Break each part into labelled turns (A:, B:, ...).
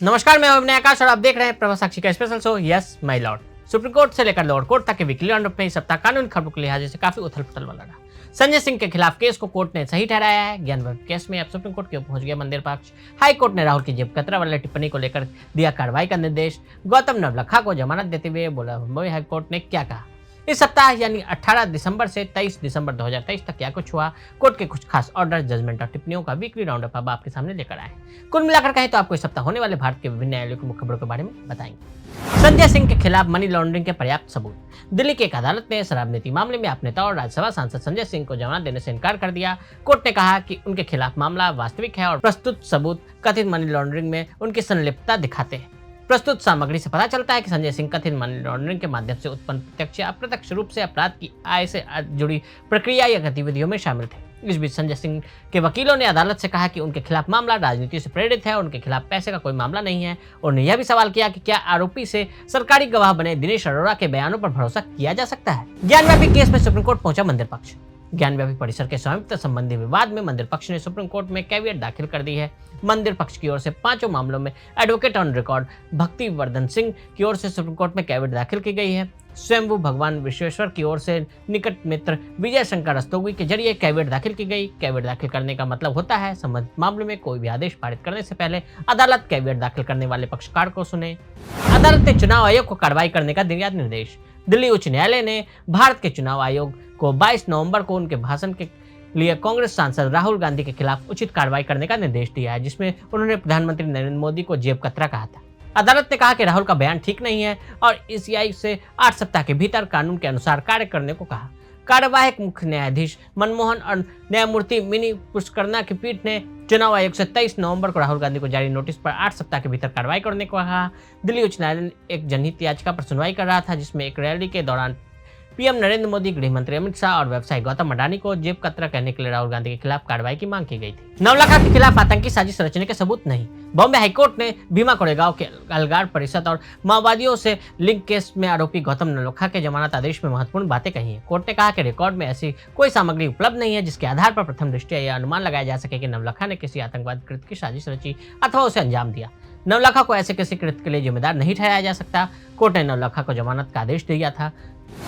A: नमस्कार, मैं अभिनय आकाश और आप देख रहे हैं प्रभा साक्षी का special show yes my Lord. Supreme court से लेकर लोअर कोर्ट तक के वीकली राउंडअप में इस सप्ताह कानूनी खबरों के लिहाज से काफी उथल पुथल वाला रहा। संजय सिंह के खिलाफ केस को कोर्ट ने सही ठहराया है। ज्ञान विवाद केस में अब सुप्रीम कोर्ट के पहुंच गया मंदिर पक्ष। हाई कोर्ट ने राहुल की जेब कतरा वाली टिप्पणी को लेकर दिया कार्रवाई का निर्देश। गौतम नवलखा को जमानत देते हुए बोला मुंबई हाई कोर्ट ने क्या कहा। इस सप्ताह यानी 18 दिसंबर से 23 दिसंबर 2023 तक क्या कुछ हुआ, कोर्ट के कुछ खास ऑर्डर, जजमेंट और टिप्पणियों का वीकली राउंडअप अब आपके सामने लेकर आए। कुल मिलाकर कहें तो आपको इस सप्ताह होने वाले भारत के विभिन्न न्यायालयों की मुख्य खबरों के बारे में बताएंगे। संजय सिंह के खिलाफ मनी लॉन्ड्रिंग के पर्याप्त सबूत। दिल्ली की एक अदालत ने शराब नीति मामले में आप नेता और राज्यसभा सांसद संजय सिंह को जमानत देने से इनकार कर दिया। कोर्ट ने कहा कि उनके खिलाफ मामला वास्तविक है और प्रस्तुत सबूत कथित मनी लॉन्ड्रिंग में उनकी संलिप्तता दिखाते हैं। प्रस्तुत सामग्री से पता चलता है कि संजय सिंह कथित मनी लॉन्ड्रिंग के माध्यम से उत्पन्न प्रत्यक्ष या अप्रत्यक्ष रूप से अपराध की आय से जुड़ी प्रक्रिया या गतिविधियों में शामिल थे। इस बीच संजय सिंह के वकीलों ने अदालत से कहा कि उनके खिलाफ मामला राजनीति से प्रेरित है और उनके खिलाफ पैसे का कोई मामला नहीं है। उन्होंने यह भी सवाल किया कि क्या आरोपी से सरकारी गवाह बने दिनेश अरोड़ा के बयानों पर भरोसा किया जा सकता है। ज्ञानव्यापी केस में सुप्रीम कोर्ट पहुंचा मंदिर पक्ष। ज्ञानव्यापी परिसर के स्वामित्व संबंधी विवाद में मंदिर पक्ष ने सुप्रीम कोर्ट में कैवियट दाखिल कर दी है। मंदिर पक्ष की ओर से पांचों मामलों में एडवोकेट ऑन रिकॉर्ड भक्ति वर्धन सिंह की ओर से सुप्रीम कोर्ट में कैवियट दाखिल की गई है। स्वयंभू भगवान विश्वेश्वर की ओर से निकट मित्र विजय शंकर रस्तोगी के जरिए कैवियट दाखिल की गई। कैवियट दाखिल करने का मतलब होता है संबंधित मामले में कोई भी आदेश पारित करने से पहले अदालत कैवियट दाखिल करने वाले पक्षकार को सुने। अदालत ने चुनाव आयोग को कार्रवाई करने का दिया निर्देश। दिल्ली उच्च न्यायालय ने भारत के चुनाव आयोग को 22 नवंबर को उनके भाषण के लिए कांग्रेस सांसद राहुल गांधी के खिलाफ उचित कार्रवाई करने का निर्देश दिया है, जिसमें उन्होंने प्रधानमंत्री नरेंद्र मोदी को जेब कतरा कहा था। अदालत ने कहा कि राहुल का बयान ठीक नहीं है और ईसीआई से 8 सप्ताह के भीतर कानून के अनुसार कार्य करने को कहा। कार्यवाहक मुख्य न्यायाधीश मनमोहन और न्यायमूर्ति मिनी पुष्करना की पीठ ने चुनाव आयोग से 23 नवंबर को राहुल गांधी को जारी नोटिस पर 8 सप्ताह के भीतर कार्रवाई करने को कहा। दिल्ली उच्च न्यायालय एक जनहित याचिका पर सुनवाई कर रहा था, जिसमें एक रैली के दौरान पीएम नरेंद्र मोदी, गृह मंत्री अमित शाह और व्यवसायी गौतम अडानी को जेब कतरा कहने के लिए राहुल गांधी के खिलाफ कार्रवाई की मांग की गई थी। नवलखा के खिलाफ आतंकी साजिश रचने के सबूत नहीं। बॉम्बे हाईकोर्ट ने भीमा कोरेगांव के अलगार परिषद और माओवादियों से लिंक केस में आरोपी गौतम नवलखा के जमानत आदेश में महत्वपूर्ण बातें कही हैं। कोर्ट ने कहा कि रिकॉर्ड में ऐसी कोई सामग्री उपलब्ध नहीं है जिसके आधार पर प्रथम दृष्टया यह अनुमान लगाया जा सके कि नवलखा ने किसी आतंकवादी कृत्य की साजिश रची अथवा उसे अंजाम दिया। नवलखा को ऐसे किसी कृत्य के लिए जिम्मेदार नहीं ठहराया जा सकता। कोर्ट ने नवलखा को जमानत का आदेश दिया था।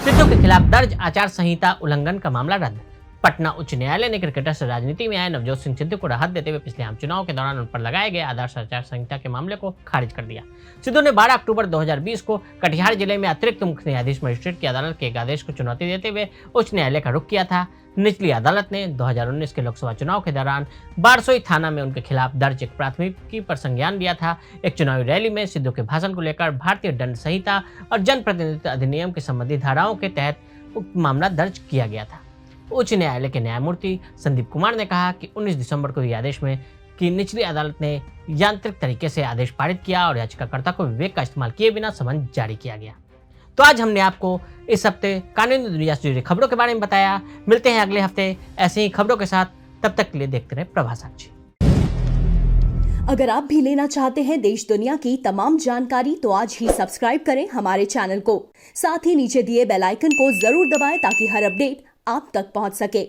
A: सिद्धू के खिलाफ दर्ज आचार संहिता उल्लंघन का मामला रद्द। पटना उच्च न्यायालय ने क्रिकेटर से राजनीति में आए नवजोत सिंह सिद्धू को राहत देते हुए पिछले आम चुनाव के दौरान उन पर लगाए गए आदर्श आचार संहिता के मामले को खारिज कर दिया। सिद्धू ने 12 अक्टूबर 2020 को कटिहार जिले में अतिरिक्त मुख्य न्यायाधीश मजिस्ट्रेट की अदालत के एक आदेश को चुनौती देते हुए उच्च न्यायालय का रुख किया था। निचली अदालत ने 2019 के लोकसभा चुनाव के दौरान बारसोई थाना में उनके खिलाफ दर्ज एक प्राथमिकी पर संज्ञान लिया था। एक चुनावी रैली में सिद्धू के भाषण को लेकर भारतीय दंड संहिता और जनप्रतिनिधित्व अधिनियम के संबंधी धाराओं के तहत उक्त मामला दर्ज किया गया था। उच्च न्यायालय के न्यायमूर्ति संदीप कुमार ने कहा कि 19 दिसंबर को यह आदेश में कि निचली अदालत ने यांत्रिक तरीके से आदेश पारित किया और याचिकाकर्ता को विवेक का इस्तेमाल किए बिना समन जारी किया गया। तो आज हमने आपको इस हफ्ते कानूनी दुनिया से जुड़ी खबरों के बारे में बताया। मिलते हैं अगले हफ्ते ऐसे ही खबरों के साथ, तब तक के लिए देखते रहे प्रभा साक्षी।
B: अगर आप भी लेना चाहते हैं देश दुनिया की तमाम जानकारी तो आज ही सब्सक्राइब करें हमारे चैनल को। साथ ही नीचे दिए बेल आइकन को जरूर दबाएं ताकि हर अपडेट आप तक पहुंच सके।